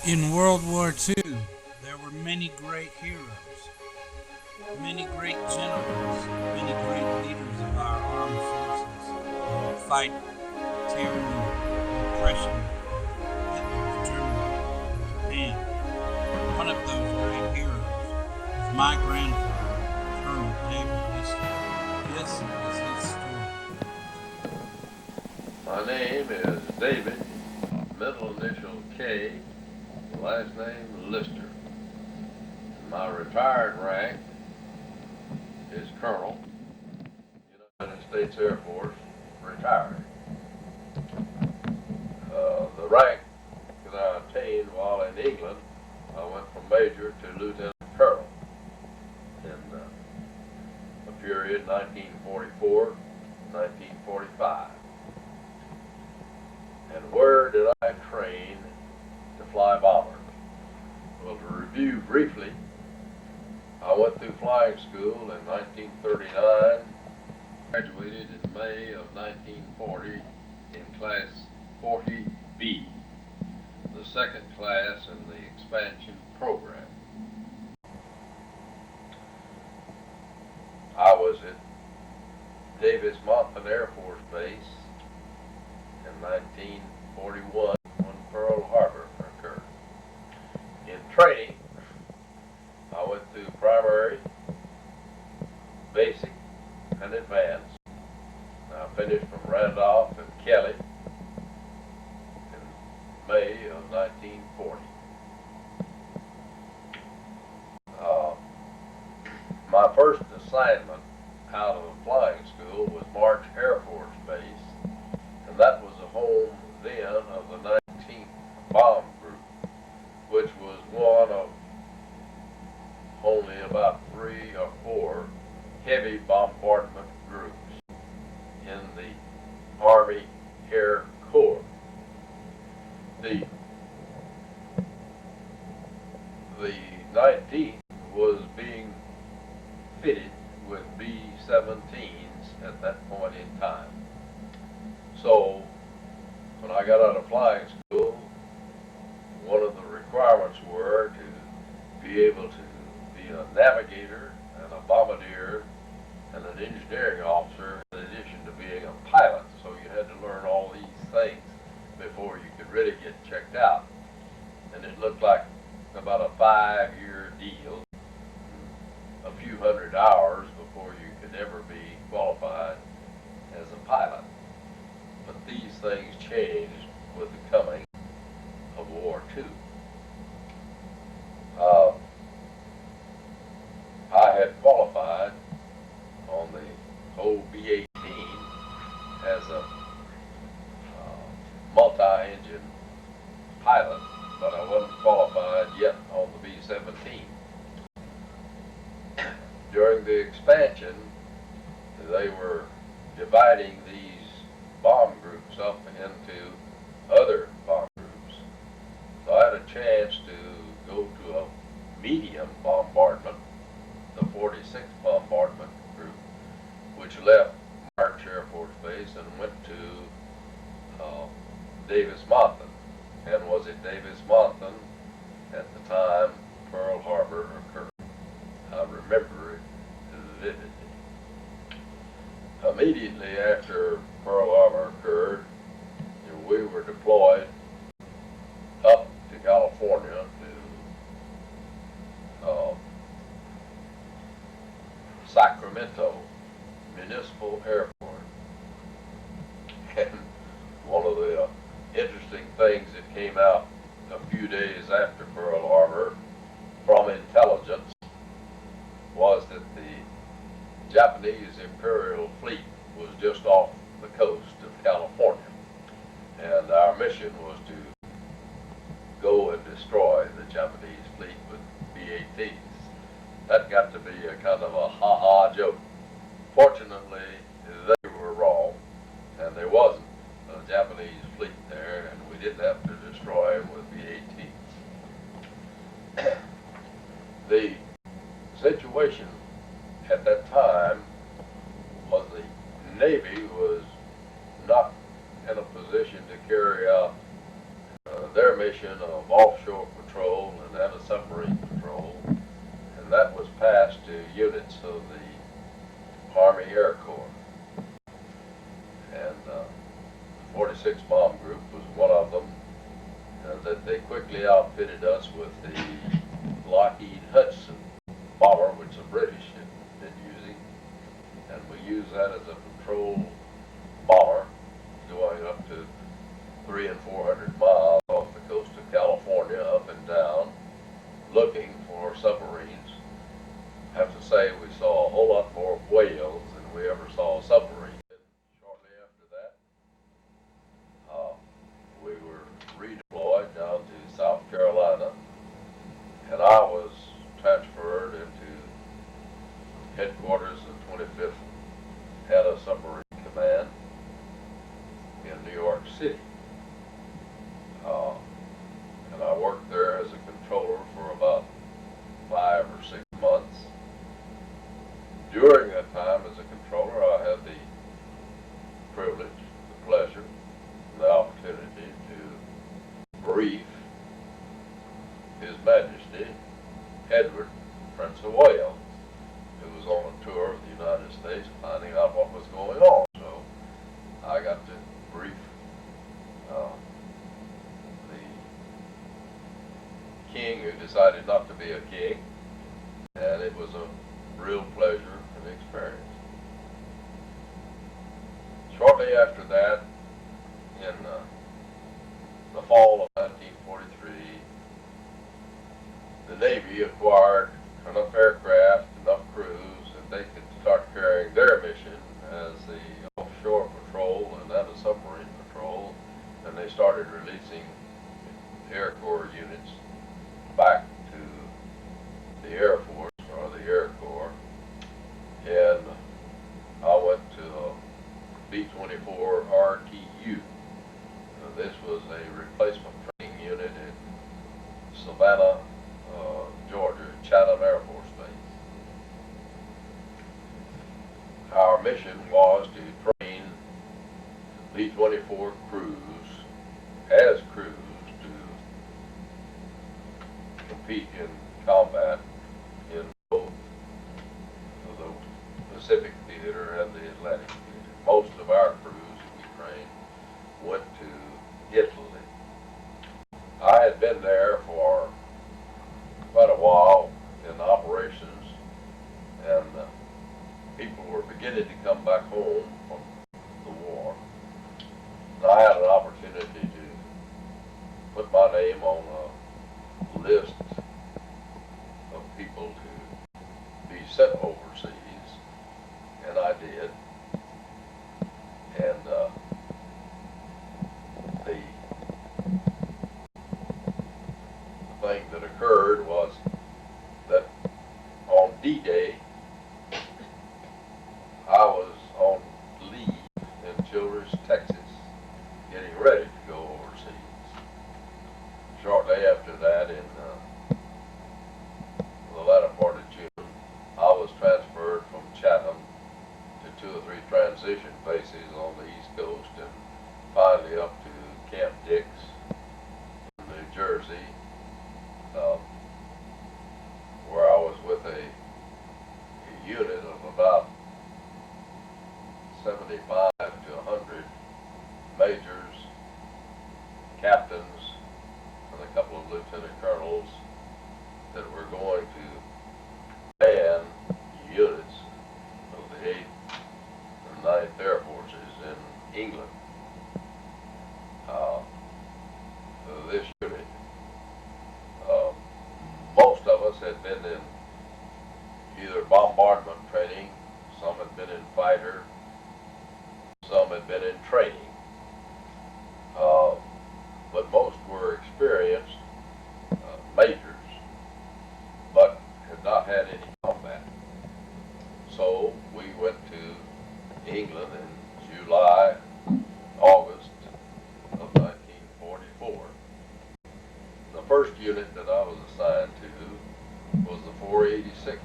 In World War II, there were many great heroes, many great generals, many great leaders of our armed forces who would fight tyranny, oppression, Hitler's Germany, Japan. One of those great heroes was my grandfather, Colonel David Lyster. This is his story. My name is David, middle initial K, last name Lyster. My retired rank is Colonel, United States Air Force, retired. The rank that I attained while in England, I went from Major to Lieutenant Colonel in a period 1944-1945. And where did I train to fly bombers? Well, to review briefly, I went through flying school in 1939, graduated in May of 1940 in Class 40B, the second class in the expansion program. I was at Davis-Monthan Air Force Base in 1941 when Pearl Harbor occurred. In training, I went through primary, basic, and advanced. I finished from Randolph and Kelly in May of 1940. My first assignment out of a flying school was March Air Force Base, and that was the home then of the 19th Bomb Group, which was one of only about 3 or 4 heavy bombardment groups in the Army Air Corps. The 19th was being fitted with B-17s at that point in time. So when I got out of flying school, one of the requirements were to be able to be a navigator and a bombardier and an engineering officer in addition to being a pilot. So you had to learn all these things before you could really get checked out. And it looked like about a 5-year deal, a few hundred hours before you could ever be qualified as a pilot. But these things changed with the coming of War II. I had qualified on the OB-18 as a multi-engine pilot, but I wasn't qualified yet on the B-17. During the expansion, they were dividing these bomb groups up into other bomb groups. So I had a chance to go to a medium bombardment, the 46th Bombardment Group, which left March Air Force Base and went to Davis-Monthan, and was at Davis-Monthan at the time Pearl Harbor occurred. I remember it vividly. Immediately after Pearl Harbor occurred, we were deployed up to California to Sacramento Municipal Airport. And one of the interesting things that came out a few days after Pearl Harbor from intelligence was that the Japanese Imperial Fleet was just off the coast of California, and our mission was to go and destroy the Japanese fleet with B-18s. That got to be a kind of a ha-ha joke. Fortunately, they were wrong, and there wasn't a Japanese fleet there, and we didn't have to destroy them with B-18s. The situation at that time was the Navy was not in a position to carry out their mission of offshore patrol and anti-submarine patrol, and that was passed to units of the Army Air Corps. And the 46 Bomb Group was one of them, and that they quickly outfitted us with the Lockheed Hudson bomber, which the British had been using, and we used that as a patrol bomber going up to 300 and 400 miles off the coast of California, up and down, looking for submarines. I have to say we saw a whole lot more whales than we ever saw submarines. And shortly after that, we were redeployed down to South Carolina, and I was transferred into headquarters of 25th Anti-Submarine Command in New York City. And I worked there as a controller for about 5 or 6 months. During that time as a controller, I had the privilege, the pleasure, the opportunity to brief His Majesty Edward, Prince of Wales, who was on a tour of the United States finding out what was going on. So I got to brief the king who decided not to be a king, and it was a real pleasure and experience. Shortly after that, in the fall of 1943, the Navy acquired enough aircraft, enough crews, that they could start carrying their mission as the offshore patrol and anti-submarine patrol, and they started releasing Air Corps units back to the Air Force or the Air Corps. And I went to B-24 RTU. This was a replacement training unit in Savannah, Georgia, Chatham Air Force Base. Our mission was to train B-24 crews as crews to compete in combat in both the Pacific Theater and the Atlantic Theater. Most of our crews that we trained went to Italy. I had been there for quite a while in operations, and people were beginning to come back home from the war. And I had an opportunity to put my name on a list of people to be sent overseas, and I did. And the thing that occurred was that on D-Day, I was on leave in Childress, Texas, getting ready to go overseas. Shortly after that, in the latter part of June, I was transferred from Chatham to 2 or 3 transition bases on the East Coast, and finally up to Camp Dix, New Jersey, where I was with a unit of about 75 to 100 majors, captains, and a couple of lieutenant colonels that were going to man units of the 8th and 9th Air Forces in England. This unit, most of us had been in either bombardment training, some had been in fighter, some had been in training, but most were experienced majors, but had not had any combat. So we went to England in July, August of 1944. The first unit that I was assigned to was the 486th